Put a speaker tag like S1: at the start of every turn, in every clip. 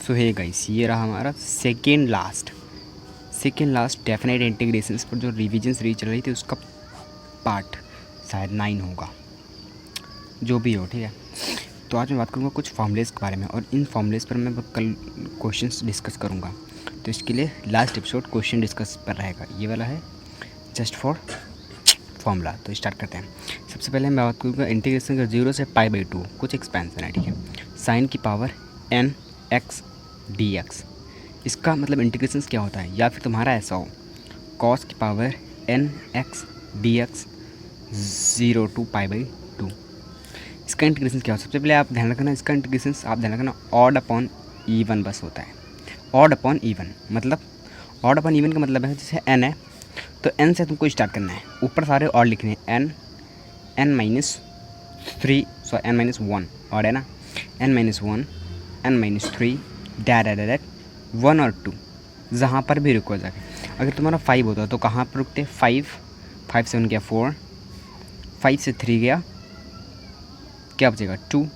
S1: सो है गाइस, ये रहा हमारा सेकेंड लास्ट डेफिनेट इंटीग्रेशंस पर जो रिविजन्स रही चल रही थी उसका पार्ट शायद 9 होगा, जो भी हो, ठीक है। तो आज मैं बात करूँगा कुछ फॉर्मूलेस के बारे में, और इन फॉर्मूलेस पर मैं कल क्वेश्चंस डिस्कस करूँगा। तो इसके लिए लास्ट एपिसोड क्वेश्चन डिस्कस पर रहेगा, ये वाला है जस्ट फॉर फॉर्मूला। तो स्टार्ट करते हैं। सबसे पहले मैं बात करूँगा इंटीग्रेशन का 0 से π/2 कुछ एक्सपेंशन है, ठीक है। साइन की पावर n x dx, इसका मतलब इंटीग्रेशन क्या होता है, या फिर तुम्हारा ऐसा हो कॉस की power n x dx 0 to π/2, इसका इंटीग्रेशन क्या हो। सबसे पहले आप ध्यान रखना, इसका इंटीग्रेशन आप ध्यान रखना ऑड अपॉन इवन बस होता है। ऑड अपॉन इवन मतलब का मतलब है जैसे n है तो n से तुमको स्टार्ट करना है, ऊपर सारे ऑड लिखने हैं, n-1 ऑड है ना, n-1 n-3 डैट 1 और 2 जहाँ पर भी रुको जाके। अगर तुम्हारा 5 होता तो कहाँ पर रुकते, 5 से 1 गया 4, 5 से 3 गया क्या बचेगा 2,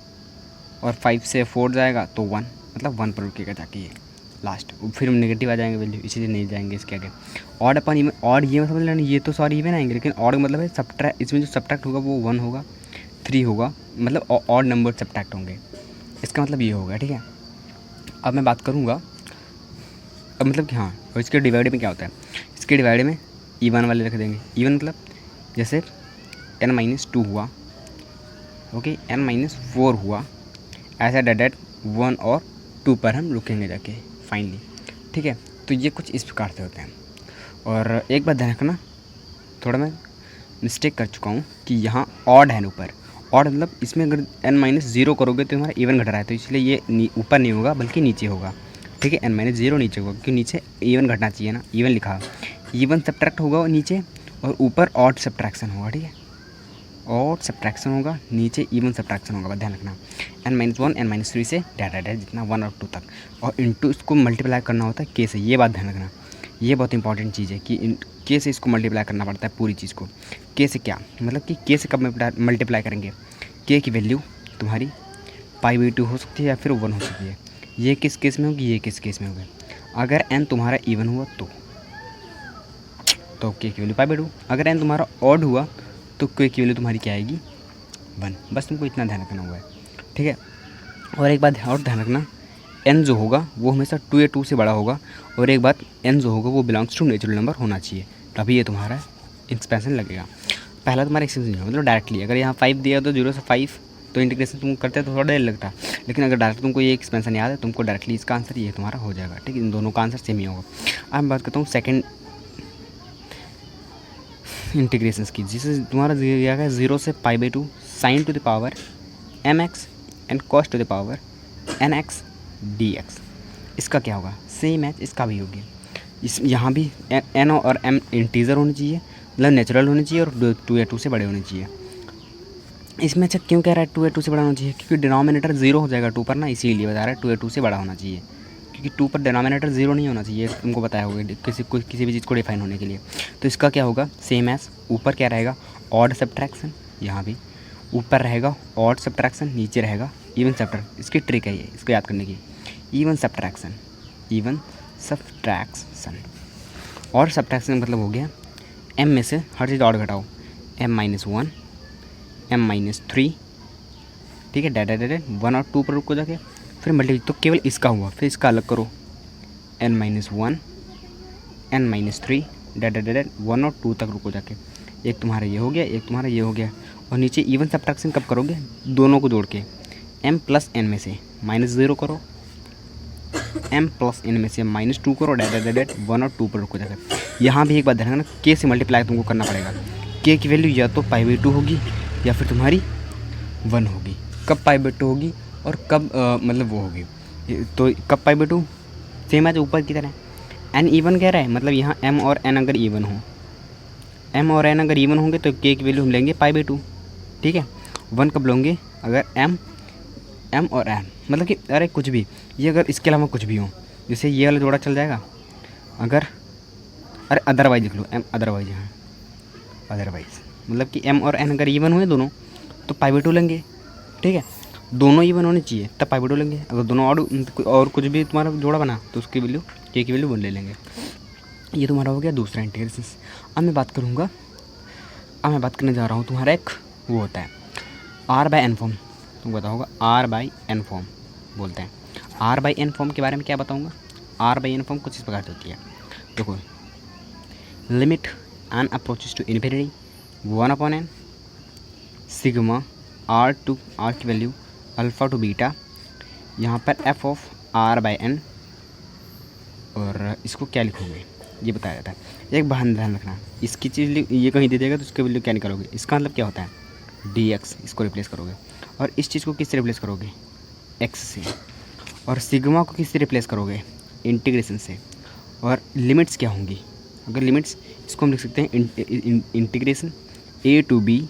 S1: और 5 से 4 जाएगा तो 1, मतलब 1 पर रुकेगा जाके ये लास्ट, फिर हम नेगेटिव आ जाएंगे वैल्यू, इसीलिए नहीं जाएंगे इसके आगे। ऑड अपन इवन, ऑड ये समझ लेना, ये तो सॉरी इवन आएंगे, लेकिन ऑड मतलब है सब्ट्रैक्ट, इसमें जो सब्ट्रैक्ट होगा वो 1 होगा, 3 होगा, मतलब ऑड नंबर सब्ट्रैक्ट होंगे, इसका मतलब ये होगा, ठीक है। अब मैं बात करूँगा अब मतलब कि हाँ, और इसके डिवाइड में क्या होता है, इसके डिवाइड में इवन वाले रख देंगे। इवन मतलब जैसे n-2 हुआ, ओके, n-4 हुआ, ऐसा डेट 1 और 2 पर हम रुकेंगे जाके फाइनली, ठीक है। तो ये कुछ इस प्रकार से होते हैं। और एक बात ध्यान रखना, थोड़ा मैं मिस्टेक कर चुका हूँ कि यहाँ ऑड है ऊपर, ऑड मतलब इसमें अगर n-0 करोगे तो हमारा इवन घट रहा है, तो इसलिए ये ऊपर नहीं होगा बल्कि नीचे होगा, ठीक है। n-0 नीचे होगा क्योंकि नीचे इवन घटना चाहिए ना, इवन लिखा, इवन सब्ट्रैक्ट होगा नीचे और ऊपर ऑड सब्ट्रैक्शन होगा, ठीक है। ऑड सब्ट्रैक्शन होगा नीचे, इवन सब्ट्रैक्शन होगा, ध्यान रखना। n-1 n-3 से डाटा जितना 1 और 2 तक, और इनटू इसको मल्टीप्लाई करना होता है k से, ये बात ध्यान रखना, ये बहुत इंपॉर्टेंट चीज़ है कि k से इसको मल्टीप्लाई करना पड़ता है पूरी चीज़ को। k से क्या मतलब कि k से कब मल्टीप्लाई करेंगे, k की वैल्यू तुम्हारी π/2 हो सकती है या फिर 1 हो सकती है। ये किस केस में होगी, ये किस केस में होगी, अगर n तुम्हारा इवन हुआ तो k की वैल्यू π/2, अगर n तुम्हारा ऑड हुआ तो k की वैल्यू तुम्हारी क्या आएगी 1, बस तुमको इतना ध्यान रखना हुआ है, ठीक है। और एक बात और ध्यान रखना, n जो होगा वो हमेशा 2 या 2 से बड़ा होगा, और एक बात n जो होगा वो बिलोंग्स टू नेचुरल नंबर होना चाहिए, तभी ये तुम्हारा एक्सपेंशन लगेगा। पहला तुम्हारा एक्सपेंशन होगा मतलब डायरेक्टली, अगर यहाँ 5 दिया तो 0 से 5 तो इंटीग्रेशन तुम करते तो थोड़ा देर लगता है, लेकिन अगर डायरेक्ट तुमको ये एक्सपेंशन याद है तुमको डायरेक्टली इसका आंसर ये तुम्हारा हो जाएगा, ठीक है। इन दोनों का आंसर सेम ही होगा। अब मैं बात करता हूँ सेकेंड इंटीग्रेशन की, जिसे तुम्हारा दिया गया 0 से π/2 sine to the power mx and cos to the power nx dx, इसका क्या होगा, सेम है, इसका भी होगी। इस यहाँ भी n और m इंटीजर होनी चाहिए, मतलब नेचुरल होनी चाहिए, और 2 या 2 से बड़े होने चाहिए। इसमें अच्छा क्यों कह रहा है 2 या 2 से बड़ा होना चाहिए, क्योंकि डिनोमिनेटर 0 हो जाएगा 2 पर ना, इसीलिए बता रहा है 2 या 2 से बड़ा होना चाहिए, क्योंकि 2 पर डिनोमिनेटर 0 नहीं होना चाहिए, तुमको बताया होगा किसी भी चीज़ को डिफाइन होने के लिए। तो इसका क्या होगा, सेम एज, ऊपर क्या रहेगा ऑड सब्ट्रैक्शन, यहाँ भी ऊपर रहेगा ऑड सब्ट्रैक्शन, नीचे रहेगा इवन सब्ट्रैक्शन। इसकी ट्रिक है ये, इसको याद करने की, इवन सब्ट्रैक्शन और सब्ट्रैक्शन मतलब हो गया m में से हर चीज़ ऑड घटाओ, m-1 m-3, ठीक है, डेट 1 और 2 पर रुको जाके, फिर मल्टीप्लाई, तो केवल इसका हुआ, फिर इसका अलग करो, n-1 n-3 डेट 1 और 2 तक रुको जाके, एक तुम्हारा ये हो गया, एक तुम्हारा ये हो गया, और नीचे इवन सब्ट्रैक्शन कब करोगे, दोनों को जोड़ के, m + n में से -0 करो, m + n में से -2 करो, डेट 1 और 2 पर रुको जाकर। यहाँ भी एक बात ध्यान रखना, k से मल्टीप्लाई तुमको करना पड़ेगा, k की वैल्यू या तो π/2 होगी या फिर तुम्हारी 1 होगी। कब π/2 होगी और कब मतलब वो होगी, तो कब π/2 सेम है जो ऊपर की तरह, n इवन कह रहा है, मतलब यहाँ m और n अगर इवन हो, m और n अगर इवन होंगे तो k की वैल्यू हम लेंगे π/2, ठीक है। 1 कब लेंगे, अगर m और n मतलब कि अरे कुछ भी, ये अगर इसके अलावा कुछ भी हो, जैसे ये वाला जोड़ा चल जाएगा, अगर अरे अदरवाइज लिख लो, m अदरवाइज, हाँ अदरवाइज मतलब कि m और n अगर इवन हुए दोनों तो π/2 लेंगे, ठीक है। दोनों इवन होने चाहिए तब पाइवट लेंगे। अगर दोनों और कुछ भी तुम्हारा जोड़ा बना तो उसकी वैल्यू के की वैल्यू 1 ले लेंगे। ये तुम्हारा हो गया दूसरा इंटीग्रेशन। अब मैं बात करने जा रहा हूँ तुम्हारा एक वो होता है r/n फॉर्म। तुमको पता होगा r/n फॉर्म बोलते हैं। r/n फॉर्म के बारे में क्या बताऊँगा। r/n फॉर्म कुछ इस प्रकार से होती है। देखो, limit n approaches to infinity 1/n sigma r to r की वैल्यू अल्फ़ा टू बीटा, यहाँ पर f ऑफ r/n, और इसको क्या लिखोगे ये बताया जाता है। एक बात ध्यान रखना, इसकी चीज़ ये कहीं दे देगा तो उसकी वैल्यू क्या निकालोगे, इसका मतलब क्या होता है dx, इसको रिप्लेस करोगे। और इस चीज़ को किससे रिप्लेस करोगे, x से। और सिग्मा को किससे रिप्लेस करोगे, इंटीग्रेशन से। और लिमिट्स क्या होंगी, अगर लिमिट्स इसको हम लिख सकते हैं इंटीग्रेशन a टू b,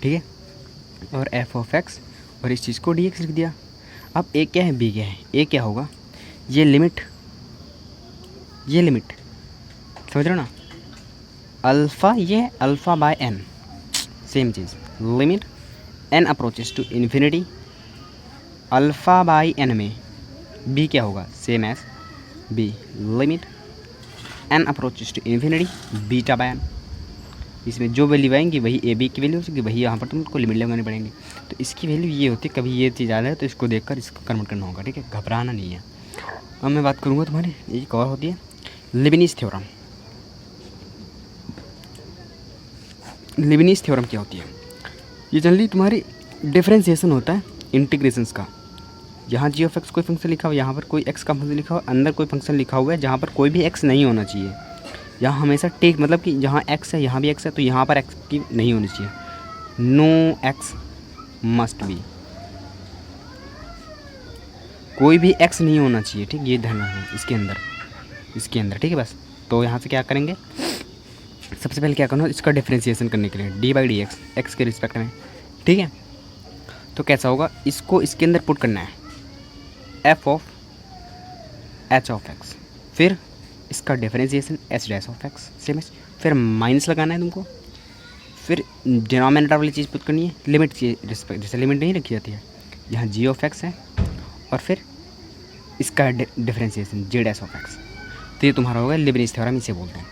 S1: ठीक है, और f ऑफ x, और इस चीज़ को dx लिख दिया। अब a क्या है b क्या है, a क्या होगा, ये लिमिट समझ रहे हो ना, अल्फ़ा, ये अल्फ़ा बाय n, सेम चीज़, limit n approaches to infinity alpha by n में b क्या होगा, same as b, limit n approaches to infinity beta by n। इसमें जो वैल्यू आएंगी वही ए बी की वैल्यू हो सकती, वही यहाँ पर तुमको लिमिट लगानी पड़ेंगी। तो इसकी वैल्यू ये होती है, कभी ये चीज़ आ जाए तो इसको देखकर इसको कन्वर्ट करना होगा, ठीक है, घबराना नहीं है। अब मैं बात करूँगा तुम्हारी एक और होती है लेबनीज़ थ्योरम। लेबनीज़ थ्योरम क्या होती है, ये जनरली तुम्हारी डिफरेंशिएशन होता है इंटीग्रेशंस का। यहाँ जी ऑफ एक्स कोई फंक्शन लिखा हुआ, यहाँ पर कोई एक्स का फंक्शन लिखा हुआ, अंदर कोई फंक्शन लिखा हुआ है जहाँ पर कोई भी एक्स नहीं होना चाहिए। यहाँ हमेशा टेक मतलब कि जहाँ एक्स है यहाँ भी एक्स है, तो यहाँ पर एक्स की नहीं होनी चाहिए, नो एक्स मस्ट बी, कोई भी एक्स नहीं होना चाहिए, ठीक, ये ध्यान रखना इसके अंदर, ठीक है। बस तो यहाँ से क्या करेंगे, सबसे पहले क्या करना है, इसका डिफरेंशिएशन करने के लिए D by D x, x के रिस्पेक्ट में, ठीक है। तो कैसा होगा, इसको इसके अंदर पुट करना है F of H of x, फिर इसका differentiation H dash of x, same H, फिर माइनस लगाना है तुमको, फिर डिनोमिनेटर वाली चीज़ पुट करनी है, लिमिट की रिस्पेक्ट, जैसे लिमिट नहीं रखी जाती है, यहाँ जी ऑफ एक्स है, और फिर इसका differentiation J dash of x. तो ये तुम्हारा होगा लेबनीज़ थ्योरम, इसे बोलते हैं,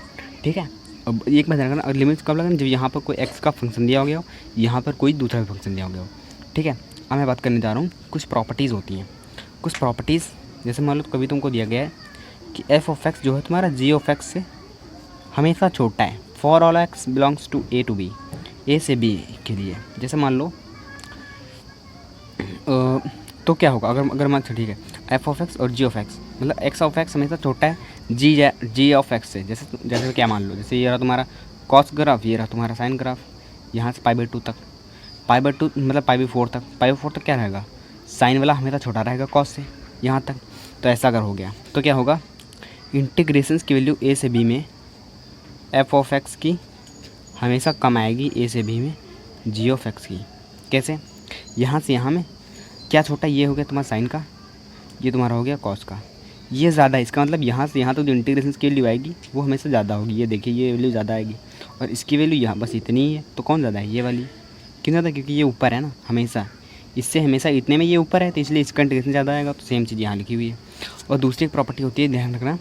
S1: ठीक है। अब एक बात रखना, और लिमिट कब लगाना, जब यहाँ पर कोई एक्स का फंक्शन दिया हो गया हो, यहाँ पर कोई दूसरा फंक्शन दिया हो गया हो, ठीक है। अब मैं बात करने जा रहा हूँ, कुछ प्रॉपर्टीज़ होती हैं, कुछ प्रॉपर्टीज़, जैसे मान लो कभी तुमको दिया गया है कि एफ ऑफ एक्स जो है तुम्हारा जी ऑफ एक्स से हमेशा छोटा है, for all x belongs to A to B, A से बी के लिए, जैसे मान लो तो क्या होगा, अगर मान, ठीक है, एफ ऑफ एक्स और जी ऑफ एक्स, मतलब एक्स ऑफ एक्स हमेशा छोटा है जी ऑफ एक्स से। जैसे क्या मान लो, जैसे ये रहा तुम्हारा कॉस ग्राफ, ये रहा तुम्हारा साइन ग्राफ, यहाँ से π/2 तक, π/2 मतलब π/4 तक, π/4 तक क्या रहेगा, साइन वाला हमेशा छोटा रहेगा कॉस से यहाँ तक। तो ऐसा अगर हो गया तो क्या होगा, इंटीग्रेशंस की वैल्यू ए से बी में एफ ऑफ एक्स की हमेशा कम आएगी ए से बी में जी ऑफ एक्स की। कैसे, यहाँ से यहाँ में क्या छोटा, ये हो गया तुम्हारा साइन का, ये तुम्हारा हो गया कॉस का, ये ज़्यादा है, इसका मतलब यहाँ से यहाँ तो जो इंटीग्रेशन की वैल्यू आएगी वो हमेशा ज़्यादा होगी। ये देखिए ये वैल्यू ज़्यादा आएगी, और इसकी वैल्यू यहाँ बस इतनी ही है, तो कौन ज़्यादा है, ये वाली। क्यों ज़्यादा, क्योंकि ये ऊपर है ना, हमेशा इससे हमेशा इतने में ये ऊपर है, तो इसलिए इसका इंटीग्रेशन ज़्यादा आएगा। तो सेम चीज़ यहाँ लिखी हुई है। और दूसरी एक प्रॉपर्टी होती है, ध्यान रखना,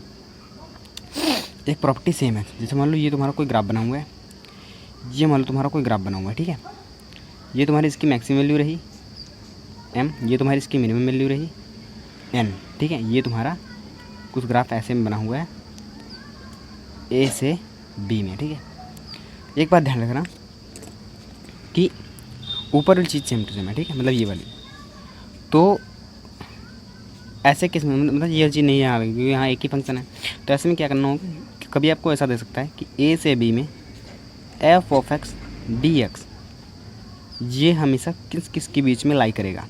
S1: एक प्रॉपर्टी सेम है। जैसे मान लो ये तुम्हारा कोई ग्राफ बना हुआ है, ये मान लो तुम्हारा कोई ग्राफ बना हुआ है, ठीक है, ये तुम्हारी इसकी मैक्सिमम वैल्यू रही m, ये तुम्हारी इसकी मिनिमम वैल्यू रही n, ठीक है। ये तुम्हारा कुछ ग्राफ ऐसे में बना हुआ है a से b में, ठीक है। एक बात ध्यान रखना कि ऊपर वाली चीज़ सेम टू सेम है, ठीक है, मतलब ये वाली। तो ऐसे किस में, मतलब ये चीज़ नहीं आ रही क्योंकि यहाँ एक ही फंक्शन है। तो ऐसे में क्या करना होगा कि कभी आपको ऐसा दे सकता है कि a से b में F of x D x, ये हमेशा किस किस के बीच में लाई करेगा,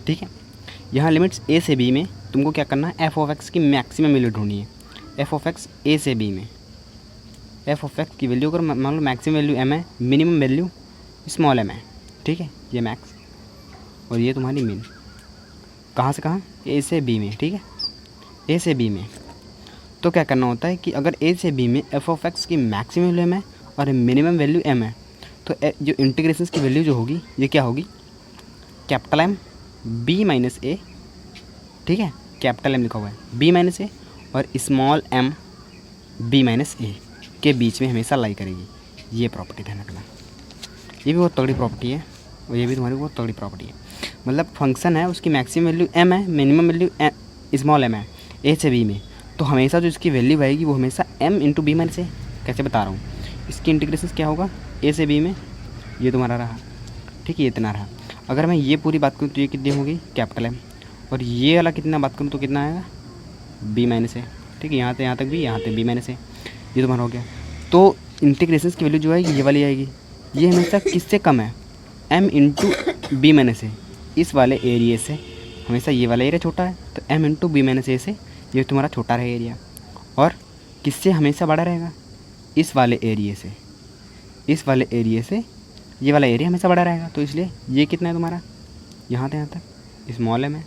S1: ठीक है। यहाँ लिमिट्स ए से बी में तुमको क्या करना है, एफ ऑफ एक्स की मैक्सिमम वैल्यू ढूंढनी है। एफ ऑफ एक्स ए से बी में एफ ऑफ एक्स की वैल्यू अगर मान लो मैक्सिमम वैल्यू एम है, मिनिमम वैल्यू स्मॉल एम है, ठीक है, ये मैक्स और ये तुम्हारी मिन, कहाँ से कहाँ, ए से बी में, ठीक है, ए से बी में। तो क्या करना होता है कि अगर ए से बी में एफ ऑफ एक्स की मैक्सिमम वैल्यू एम है और मिनिमम वैल्यू एम है, तो जो इंटीग्रेशन की वैल्यू जो होगी ये क्या होगी, कैपिटल एम बी माइनस ए, ठीक है, कैपिटल एम लिखा हुआ है बी माइनस ए और स्मॉल एम बी माइनस ए के बीच में हमेशा लाई करेगी। ये प्रॉपर्टी ध्यान रखना, ये भी बहुत तगड़ी प्रॉपर्टी है और ये भी तुम्हारी बहुत तगड़ी प्रॉपर्टी है। मतलब फंक्शन है उसकी मैक्सिमम वैल्यू एम है, मिनिमम वैल्यू स्मॉल एम है ए से बी में, तो हमेशा जो इसकी वैल्यू आएगी वो हमेशा एम इंटू बी माइनस ए। कैसे बता रहा हूँ, इसकी इंटीग्रेशन क्या होगा ए से बी में, ये तुम्हारा रहा, ठीक है, ये इतना रहा। अगर मैं ये पूरी बात करूँ तो ये कितनी होगी कैपिटल एम, और ये वाला कितना बात करूँ तो कितना आएगा बी माइनस ए, ठीक है, यहाँ से यहाँ तक भी, यहाँ तक बी माइनस ए, ये तुम्हारा हो गया। तो इंटीग्रेशन की वैल्यू जो आएगी ये वाली आएगी, ये हमेशा किससे कम है, एम इंटू बी माइनस ए, इस वाले एरिया से हमेशा ये वाला एरिया छोटा है, तो एम इंटू बी माइनस ए से ये तुम्हारा छोटा रहेगा एरिया, और किससे हमेशा बड़ा रहेगा, इस वाले एरिया से, इस वाले एरिया से ये वाला एरिया हमेशा बड़ा रहेगा। तो इसलिए ये कितना है तुम्हारा, यहाँ से यहाँ तक स्मॉल एम है,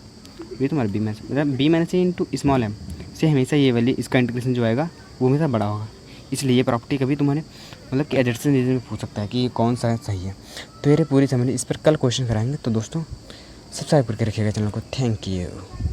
S1: ये तुम्हारा बी माइनस, मतलब बी माइनस ए इंटू स्मॉल एम से हमेशा ये वैल्यू, इसका इंटीग्रेशन जो आएगा वो हमेशा बड़ा होगा। इसलिए ये प्रॉपर्टी कभी तुम्हारे मतलब कि एडिशन रीजन में पूछ सकता है कि ये कौन सा सही है। तो ये पूरी समझ, इस पर कल क्वेश्चन कराएंगे। तो दोस्तों सब्सक्राइब करके रखिएगा चैनल को। Thank you.